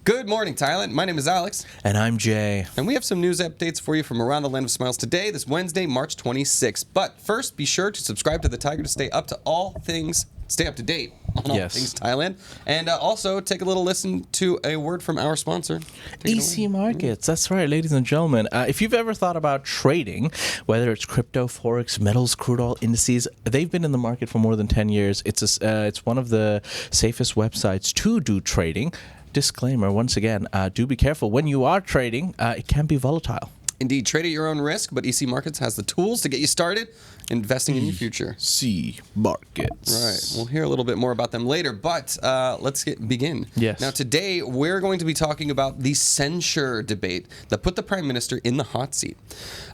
Good morning, Thailand. My name is Alex. And I'm Jay. And we have some news updates for you from around the land of smiles today, this Wednesday, March 26th. But first, be sure to subscribe to the Thaiger to stay up to stay up to date on all things Thailand. And also take a little listen to a word from our sponsor. EC Markets. That's right, ladies and gentlemen. If you've ever thought about trading, whether it's crypto, forex, metals, crude oil indices, they've been in the market for more than 10 years. It's one of the safest websites to do trading. Disclaimer, once again, do be careful. When you are trading, it can be volatile. Indeed, trade at your own risk, but EC Markets has the tools to get you started investing in your future. EC Markets. Right. We'll hear a little bit more about them later, but let's begin. Yes. Now, today, we're going to be talking about the censure debate that put the Prime Minister in the hot seat.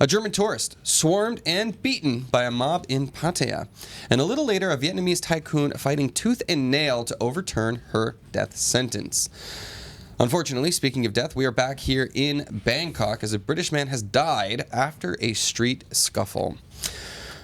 A German tourist swarmed and beaten by a mob in Pattaya. And a little later, a Vietnamese tycoon fighting tooth and nail to overturn her death sentence. Unfortunately, speaking of death, we are back here in Bangkok as a British man has died after a street scuffle.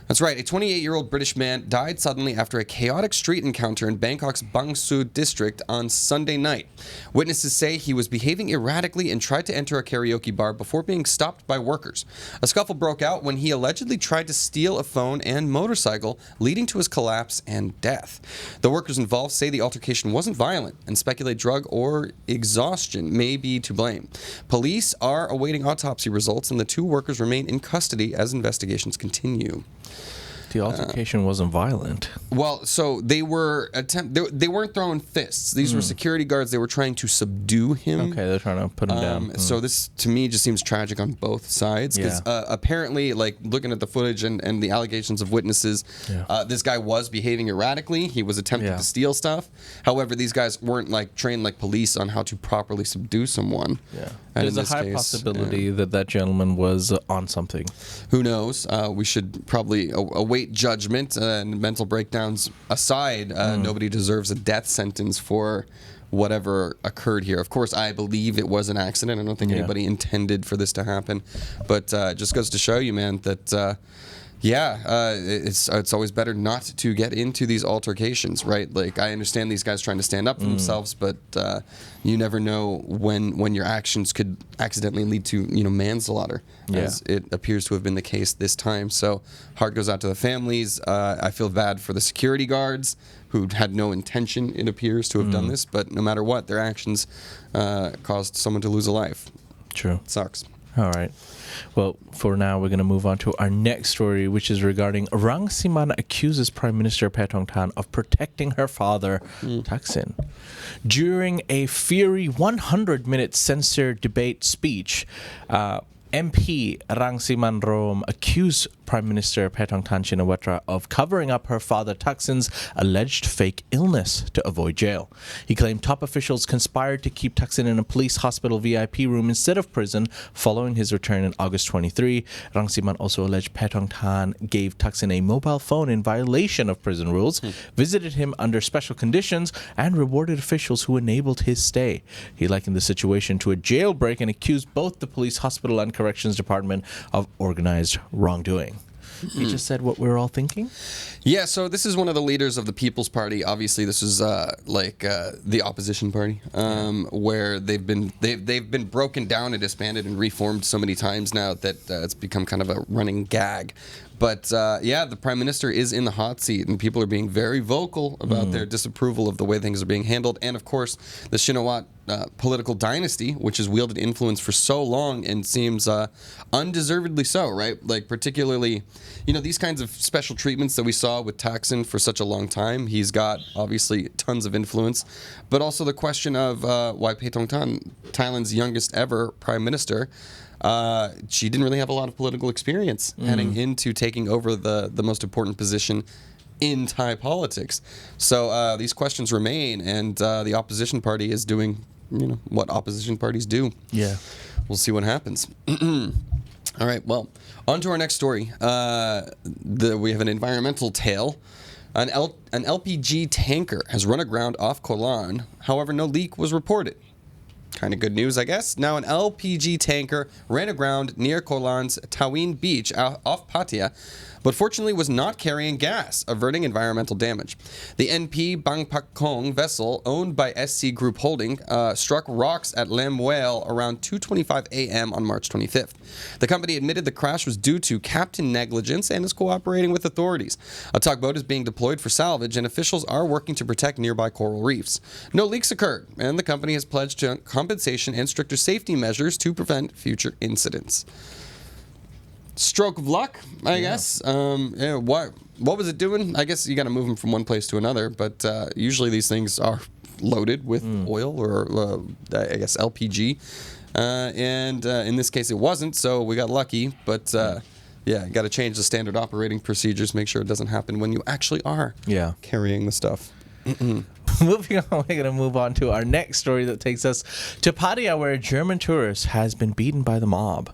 That's right, a 28-year-old British man died suddenly after a chaotic street encounter in Bangkok's Bang Sue district on Sunday night. Witnesses say he was behaving erratically and tried to enter a karaoke bar before being stopped by workers. A scuffle broke out when he allegedly tried to steal a phone and motorcycle, leading to his collapse and death. The workers involved say the altercation wasn't violent and speculate drug or exhaustion may be to blame. Police are awaiting autopsy results, and the two workers remain in custody as investigations continue. The altercation wasn't violent. Well, so they weren't throwing fists. These were security guards. They were trying to subdue him. Okay, they're trying to put him down. So this, to me, just seems tragic on both sides. Because apparently, like, looking at the footage and the allegations of witnesses, this guy was behaving erratically. He was attempting to steal stuff. However, these guys weren't, like, trained like police on how to properly subdue someone. Yeah. There's a high possibility that gentleman was on something. Who knows? We should probably await judgment and mental breakdowns aside. Nobody deserves a death sentence for whatever occurred here. Of course, I believe it was an accident. I don't think anybody intended for this to happen. But it just goes to show you, man, that... it's always better not to get into these altercations, right? Like, I understand these guys trying to stand up for themselves, but you never know when your actions could accidentally lead to, manslaughter, as it appears to have been the case this time. So, heart goes out to the families. I feel bad for the security guards who had no intention, it appears, to have done this, but no matter what, their actions caused someone to lose a life. True. It sucks. All right. Well, for now, we're going to move on to our next story, which is regarding Rangsiman accuses Prime Minister Pattaya of protecting her father, Thaksin. During a fiery 100-minute censure debate speech, MP Rangsiman Rome accused Prime Minister Pattaya Shinawatra of covering up her father Thaksin's alleged fake illness to avoid jail. He claimed top officials conspired to keep Thaksin in a police hospital VIP room instead of prison following his return in August 23. Rangsiman also alleged Pattaya gave Thaksin a mobile phone in violation of prison rules, visited him under special conditions, and rewarded officials who enabled his stay. He likened the situation to a jailbreak and accused both the police hospital and corrections department of organized wrongdoing. He just said what we're all thinking? Yeah, so this is one of the leaders of the People's Party. Obviously, this is the opposition party, where they've been broken down and disbanded and reformed so many times now that it's become kind of a running gag. But the Prime Minister is in the hot seat, and people are being very vocal about their disapproval of the way things are being handled. And of course, the Shinawatra political dynasty, which has wielded influence for so long and seems undeservedly so, right? Like, particularly, these kinds of special treatments that we saw with Thaksin for such a long time. He's got, obviously, tons of influence. But also the question of why Pattaya, Thailand's youngest ever Prime Minister, she didn't really have a lot of political experience heading into taking over the most important position in Thai politics. So these questions remain, and the opposition party is doing, what opposition parties do. Yeah. We'll see what happens. All right, well, on to our next story. We have an environmental tale. An LPG tanker has run aground off Koh Larn. However, no leak was reported. Kind of good news, I guess. Now, an LPG tanker ran aground near Koh Lan's Tawin Beach off Pattaya, but fortunately was not carrying gas, averting environmental damage. The NP Bangkok vessel, owned by SC Group Holding, struck rocks at Lam Whale around 2:25 a.m. on March 25th. The company admitted the crash was due to captain negligence and is cooperating with authorities. A tugboat is being deployed for salvage, and officials are working to protect nearby coral reefs. No leaks occurred, and the company has pledged compensation and stricter safety measures to prevent future incidents. Stroke of luck, I guess. What was it doing? I guess you got to move them from one place to another, but usually these things are loaded with oil or, I guess, LPG. And in this case, it wasn't, so we got lucky. But, you got to change the standard operating procedures, make sure it doesn't happen when you actually are carrying the stuff. Moving on, we're going to move on to our next story that takes us to Pattaya, where a German tourist has been beaten by the mob.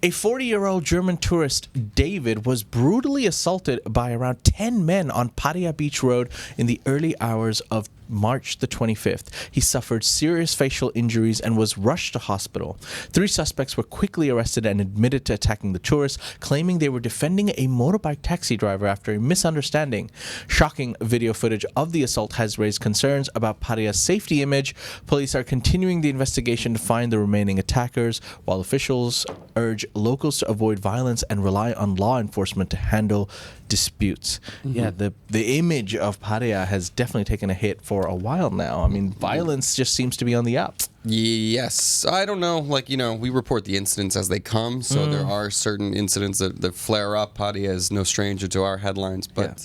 A 40-year-old German tourist, David, was brutally assaulted by around 10 men on Pattaya Beach Road in the early hours of March the 25th. He suffered serious facial injuries and was rushed to hospital. 3 suspects were quickly arrested and admitted to attacking the tourist, claiming they were defending a motorbike taxi driver after a misunderstanding. Shocking video footage of the assault has raised concerns about Pattaya's safety image. Police are continuing the investigation to find the remaining attackers, while officials urge locals to avoid violence and rely on law enforcement to handle disputes. Yeah, the image of Pattaya has definitely taken a hit for a while now. I mean, violence just seems to be on the up. Yes. I don't know. We report the incidents as they come, so there are certain incidents that flare up. Pattaya is no stranger to our headlines, but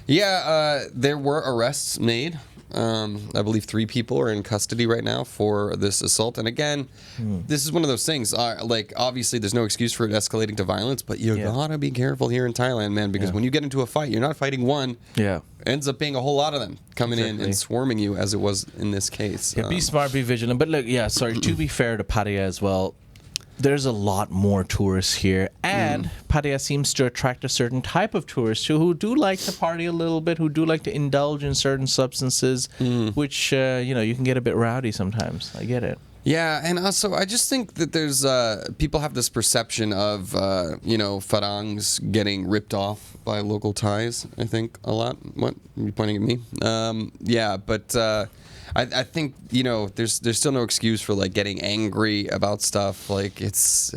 there were arrests made. I believe 3 people are in custody right now for this assault. And again, this is one of those things. Obviously, there's no excuse for it escalating to violence, but you gotta be careful here in Thailand, man, because when you get into a fight, you're not fighting one. Ends up being a whole lot of them coming in and swarming you, as it was in this case. Be smart, be vigilant. But look, to be fair to Pattaya as well, there's a lot more tourists here, and Pattaya seems to attract a certain type of tourists who do like to party a little bit, who do like to indulge in certain substances, which, you can get a bit rowdy sometimes. I get it. Yeah, and also I just think that there's people have this perception of Farangs getting ripped off by local Thais. I think a lot. What? Are you pointing at me? But I think there's still no excuse for getting angry about stuff. It's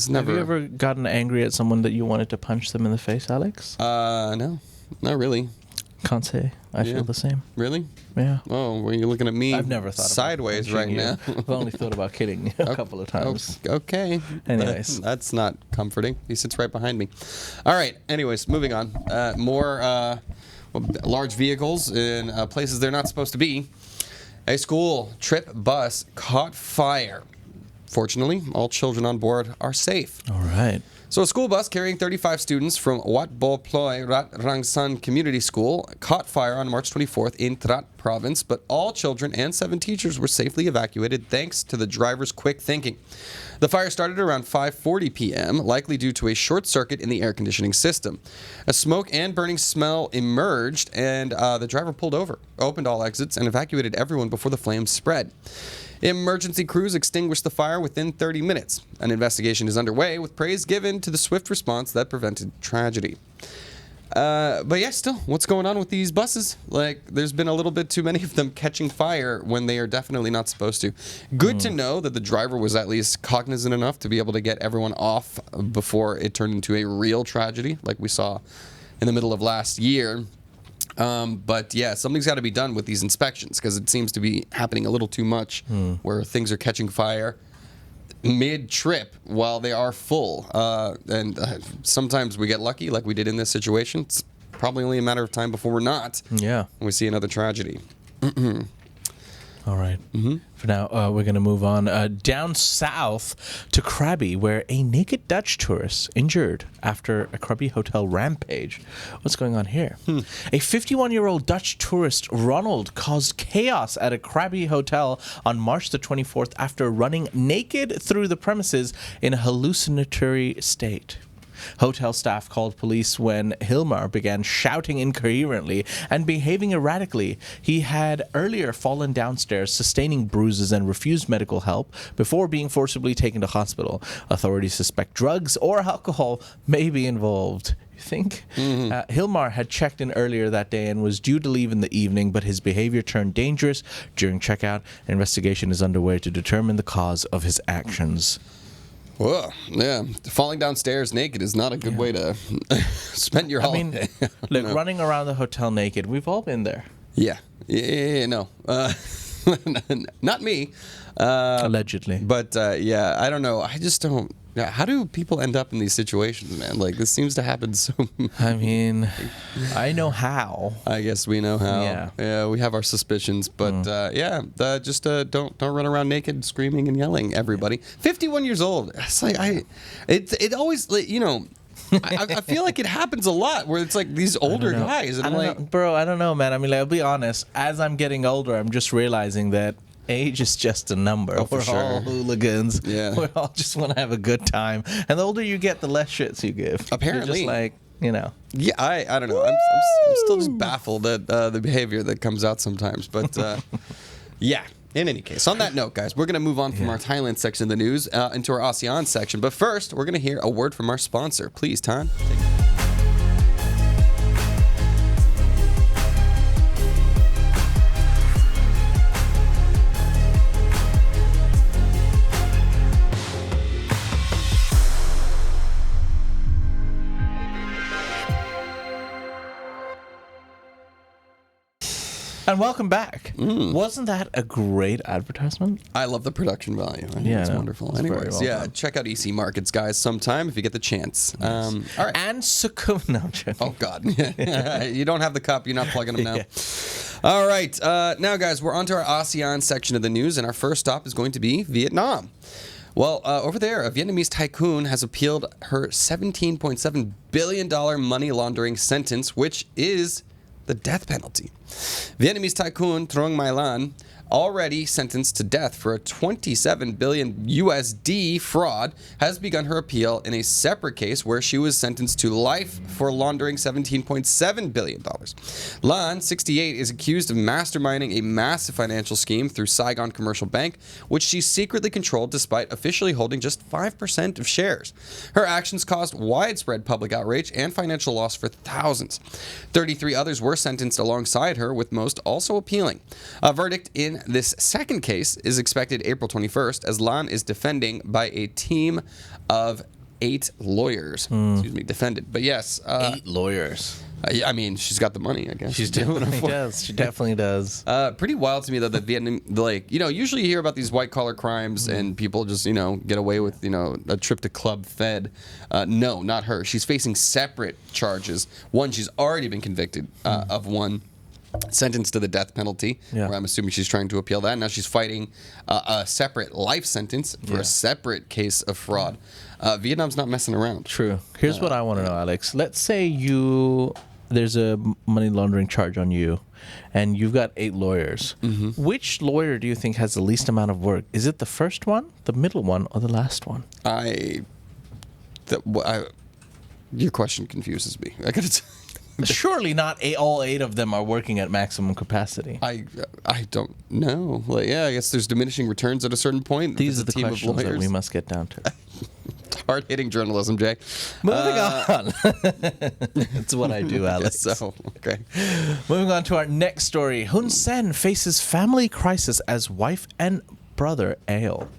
never. Have you ever gotten angry at someone that you wanted to punch them in the face, Alex? No, not really. Can't say I feel the same. Really? Yeah. Oh, well, you're looking at me. I've never thought sideways right now. I've only thought about killing you a couple of times. Okay. Anyways, that's not comforting. He sits right behind me. All right. Anyways, moving on. More large vehicles in places they're not supposed to be. A school trip bus caught fire. Fortunately, all children on board are safe. All right. So a school bus carrying 35 students from Wat Bo Ploy Rat Rang San Community School caught fire on March 24th in Trat province, but all children and 7 teachers were safely evacuated thanks to the driver's quick thinking. The fire started around 5:40 p.m., likely due to a short circuit in the air conditioning system. A smoke and burning smell emerged, and the driver pulled over, opened all exits, and evacuated everyone before the flames spread. Emergency crews extinguished the fire within 30 minutes. An investigation is underway, with praise given to the swift response that prevented tragedy. Still, what's going on with these buses? There's been a little bit too many of them catching fire when they are definitely not supposed to. Good to know that the driver was at least cognizant enough to be able to get everyone off before it turned into a real tragedy, like we saw in the middle of last year. Something's got to be done with these inspections, because it seems to be happening a little too much, where things are catching fire mid-trip while they are full. Sometimes we get lucky, like we did in this situation. It's probably only a matter of time before we're not. Yeah. And we see another tragedy. All right. For now, we're going to move on down south to Krabi, where a naked Dutch tourist injured after a Krabi hotel rampage. What's going on here? A 51-year-old Dutch tourist, Ronald, caused chaos at a Krabi hotel on March the 24th after running naked through the premises in a hallucinatory state. Hotel staff called police when Hilmar began shouting incoherently and behaving erratically. He had earlier fallen downstairs, sustaining bruises, and refused medical help before being forcibly taken to hospital. Authorities suspect drugs or alcohol may be involved. You think? Hilmar had checked in earlier that day and was due to leave in the evening, but his behavior turned dangerous during checkout. An investigation is underway to determine the cause of his actions. Whoa, yeah. Falling downstairs naked is not a good way to spend your holiday. Look, running around the hotel naked, we've all been there. Yeah, no. Not me. Allegedly. But, yeah, I don't know. I just don't... Yeah, how do people end up in these situations, man? Like, this seems to happen so much. I mean, I know how. I guess we know how. Yeah, we have our suspicions, but just don't run around naked, screaming and yelling. Everybody, 51 years old. It's like it always, you know. I feel like it happens a lot where it's like these older guys, and I'm like, bro, I don't know, man. I mean, like, I'll be honest. As I'm getting older, I'm just realizing that age is just a number. We're all hooligans. Yeah. We all just want to have a good time. And the older you get, the less shits you give. Apparently. You're just like, you know. Yeah, I don't know. I'm still just baffled at the behavior that comes out sometimes. But, yeah. In any case, on that note, guys, we're going to move on from our Thailand section of the news into our ASEAN section. But first, we're going to hear a word from our sponsor. Please, Tan. And welcome back. Wasn't that a great advertisement? I love the production value. I think it's wonderful. It's Anyways, very well done. check out EC Markets, guys, sometime if you get the chance. All right. And Sukum. No, I'm joking. Oh, God. You don't have the cup. You're not plugging them now. All right. Now, guys, we're on to our ASEAN section of the news, and our first stop is going to be Vietnam. Well, over there, a Vietnamese tycoon has appealed her $17.7 billion money laundering sentence, which is the death penalty. Vietnamese tycoon Trong My Lan, already sentenced to death for a 27 billion USD fraud, has begun her appeal in a separate case where she was sentenced to life for laundering $17.7 billion. Lan, 68, is accused of masterminding a massive financial scheme through Saigon Commercial Bank, which she secretly controlled despite officially holding just 5% of shares. Her actions caused widespread public outrage and financial loss for thousands. 33 others were sentenced alongside her, with most also appealing. A verdict in this second case is expected April 21st, as Lan is defending by a team of 8 lawyers. Defended. But yes. 8 lawyers. I mean, she's got the money, I guess. She definitely does. She definitely does. Pretty wild to me, though, that Vietnam, like, usually you hear about these white-collar crimes and people just, get away with, a trip to Club Fed. No, not her. She's facing separate charges. One, she's already been convicted of one. Sentenced to the death penalty, where I'm assuming she's trying to appeal that. Now she's fighting a separate life sentence for a separate case of fraud. Vietnam's not messing around. True. Here's what I want to know, Alex. Let's say there's a money laundering charge on you, and you've got 8 lawyers. Which lawyer do you think has the least amount of work? Is it the first one, the middle one, or the last one? Your question confuses me. I gotta Surely not all 8 of them are working at maximum capacity. I don't know. Like, I guess there's diminishing returns at a certain point. These are the questions that we must get down to. Hard-hitting journalism, Jay. Moving on. It's what I do, Alex. So, okay. Moving on to our next story. Hun Sen faces family crisis as wife and brother ail.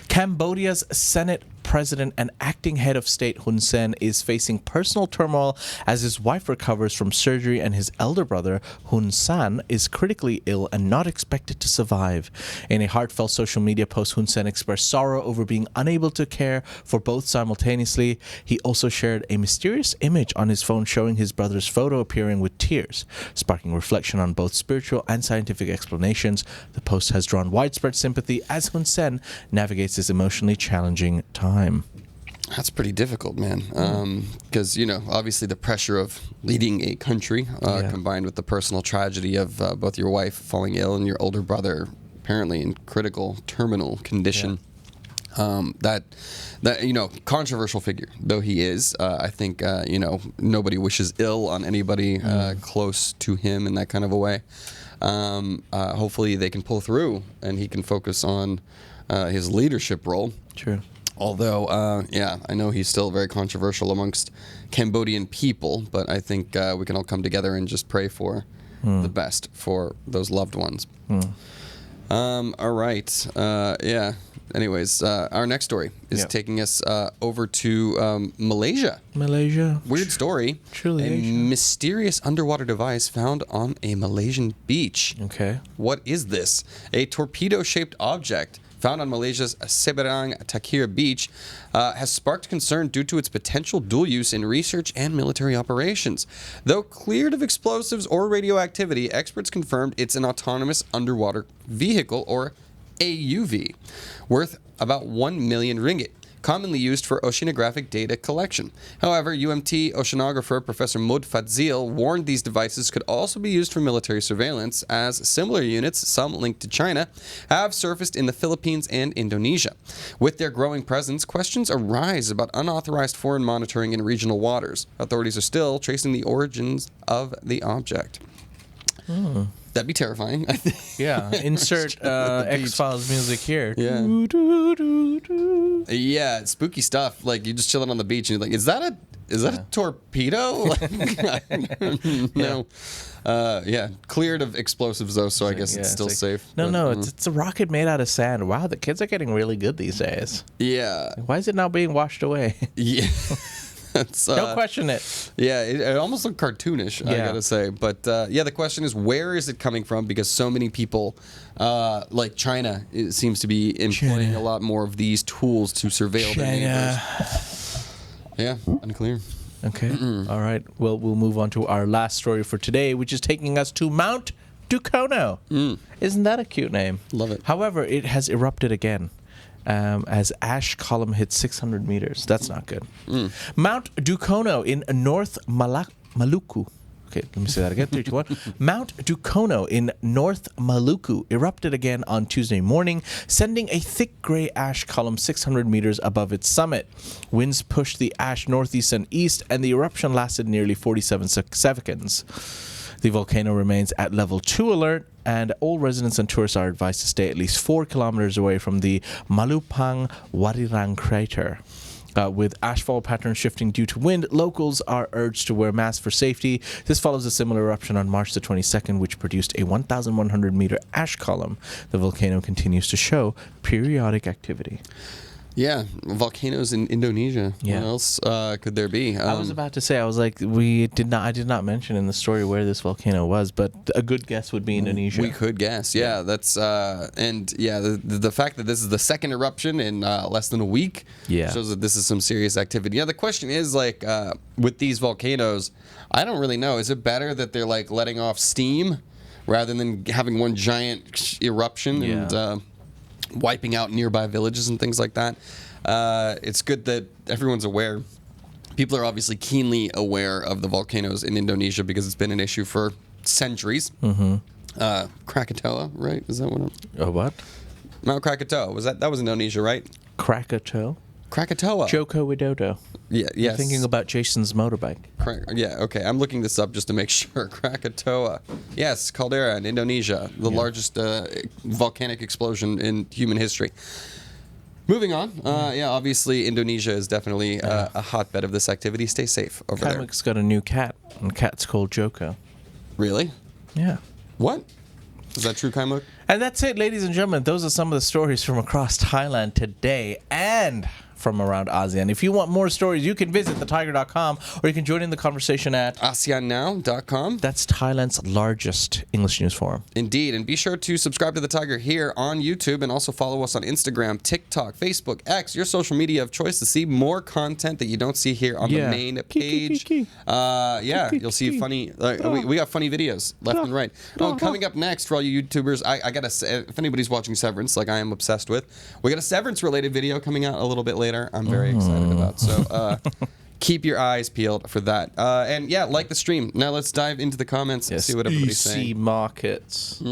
Cambodia's Senate President and acting head of state Hun Sen is facing personal turmoil as his wife recovers from surgery and his elder brother Hun San is critically ill and not expected to survive. In a heartfelt social media post, Hun Sen expressed sorrow over being unable to care for both simultaneously. He also shared a mysterious image on his phone showing his brother's photo appearing with tears, sparking reflection on both spiritual and scientific explanations. The post has drawn widespread sympathy as Hun Sen navigates this emotionally challenging time. That's pretty difficult, man. Because, obviously the pressure of leading a country combined with the personal tragedy of both your wife falling ill and your older brother apparently in critical terminal condition. that controversial figure though he is, I think nobody wishes ill on anybody close to him in that kind of a way. Hopefully they can pull through and he can focus on his leadership role. True. Although, I know he's still very controversial amongst Cambodian people, but I think we can all come together and just pray for the best for those loved ones. All right. Anyways, our next story is taking us over to Malaysia. Malaysia. Weird story. Truly A Asian. mysterious underwater device found on a Malaysian beach. Okay. What is this? A torpedo-shaped object found on Malaysia's Seberang Takir beach has sparked concern due to its potential dual use in research and military operations. Though cleared of explosives or radioactivity, experts confirmed it's an autonomous underwater vehicle, or AUV, worth about 1 million ringgit, commonly used for oceanographic data collection. However, UMT oceanographer Professor Mod Fadzil warned these devices could also be used for military surveillance, as similar units, some linked to China, have surfaced in the Philippines and Indonesia. With their growing presence, questions arise about unauthorized foreign monitoring in regional waters. Authorities are still tracing the origins of the object. That'd be terrifying. I think. Yeah. Insert X-Files music here. Yeah. Doo, doo, doo, doo. Yeah, spooky stuff. Like, you're just chilling on the beach and you're like, is that a torpedo? No. Cleared of explosives though, so I guess it's still safe. No, it's a rocket made out of sand. Wow, the kids are getting really good these days. Yeah. Why is it now being washed away? Yeah. Don't question it. Yeah, it almost looked cartoonish, I gotta say. But the question is, where is it coming from? Because so many people, like China, it seems to be employing a lot more of these tools to surveil their neighbors. Yeah, unclear. Okay. All right. Well, we'll move on to our last story for today, which is taking us to Mount Dukono. Isn't that a cute name? Love it. However, it has erupted again. As ash column hits 600 meters. That's not good. Mount Dukono in North Maluku. Okay, let me say that again. 3, 2, 1. Mount Dukono in North Maluku erupted again on Tuesday morning, sending a thick gray ash column 600 meters above its summit. Winds pushed the ash northeast and east, and the eruption lasted nearly 47 seconds. The volcano remains at level 2 alert, and all residents and tourists are advised to stay at least 4 kilometers away from the Malupang Warirang crater. With ashfall patterns shifting due to wind, locals are urged to wear masks for safety. This follows a similar eruption on March the 22nd, which produced a 1,100-meter ash column. The volcano continues to show periodic activity. Yeah, volcanoes in Indonesia. Yeah. What else could there be? I was about to say, I was like, I did not mention in the story where this volcano was, but a good guess would be Indonesia. We could guess. Yeah, that's the fact that this is the second eruption in less than a week shows that this is some serious activity. Yeah, the question is, like, with these volcanoes, I don't really know. Is it better that they're like letting off steam rather than having one giant eruption and wiping out nearby villages and things like that? It's good that everyone's aware. People are obviously keenly aware of the volcanoes in Indonesia because it's been an issue for centuries. Krakatoa, right? Is that what? What? Mount Krakatoa. That was Indonesia, right? Krakatoa? Krakatoa. Joko Widodo. Yeah, yes. You're thinking about Jason's motorbike. Okay. I'm looking this up just to make sure. Krakatoa. Yes, caldera in Indonesia, the largest volcanic explosion in human history. Moving on. Obviously Indonesia is definitely a hotbed of this activity. Stay safe over there. Kaimuk's got a new cat, and the cat's called Joko. Really? Yeah. What? Is that true, Kaimuk? And that's it, ladies and gentlemen. Those are some of the stories from across Thailand today and from around ASEAN. If you want more stories, you can visit thetiger.com, or you can join in the conversation at ASEANnow.com. That's Thailand's largest English news forum. Indeed. And be sure to subscribe to The Tiger here on YouTube, and also follow us on Instagram, TikTok, Facebook, X, your social media of choice, to see more content that you don't see here on the main page. You'll see funny... we got funny videos left and right. Coming up next for all you YouTubers, I got if anybody's watching Severance, like I am obsessed with, we got a Severance-related video coming out a little bit later. I'm very excited about. So keep your eyes peeled for that. Like the stream. Now let's dive into the comments and see what everybody's saying. EC markets.